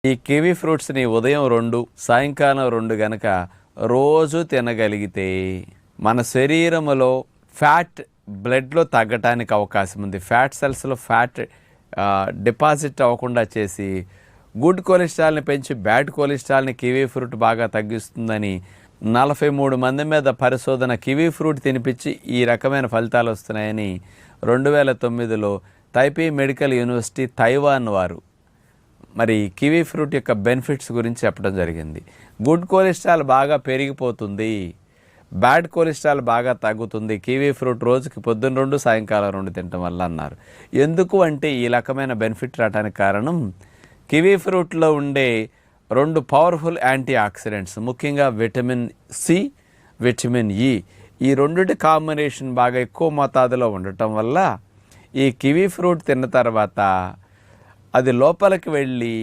ఈ కివీ ఫ్రూట్స్ని ఉదయం 2 సాయంకాలం 2 గనక రోజు తినగలిగితే మన శరీరంలో ఫ్యాట్ బ్లడ్లో తగ్గటానికి అవకాశం ఉంది. ఫ్యాట్ సెల్స్లో ఫ్యాట్ డిపాజిట్ అవ్వకుండా చేసి గుడ్ కొలెస్ట్రాల్ని పెంచి బ్యాడ్ కొలెస్ట్రాల్ని కివీ ఫ్రూట్ బాగా తగ్గిస్తుందని 43 మంది మీద పరిశోధన కివీ ఫ్రూట్ తినిపించి ఈ రకమైన ఫలితాలు వస్తున్నాయని 2009లో తైపీ మెడికల్ యూనివర్సిటీ తైవాన్ వారు మరి కివీ ఫ్రూట్ యొక్క బెనిఫిట్స్ గురించి చెప్పడం జరిగింది. గుడ్ కొలెస్ట్రాల్ బాగా పెరిగిపోతుంది, బ్యాడ్ కొలెస్ట్రాల్ బాగా తగ్గుతుంది కివీ ఫ్రూట్ రోజుకి పొద్దున్న 2 సాయంకాలం 2 తినటం వల్ల అన్నారు. ఎందుకు అంటే ఈ రకమైన బెనిఫిట్ రావడానికి కారణం కివీ ఫ్రూట్లో ఉండే 2 పవర్ఫుల్ యాంటీ ఆక్సిడెంట్స్, ముఖ్యంగా విటమిన్ సి, విటమిన్ ఈ. ఈ రెండిటి కాంబినేషన్ బాగా ఎక్కువ మోతాదులో ఉండటం వల్ల ఈ కివీ ఫ్రూట్ తిన్న తర్వాత అది లోపలికి వెళ్ళి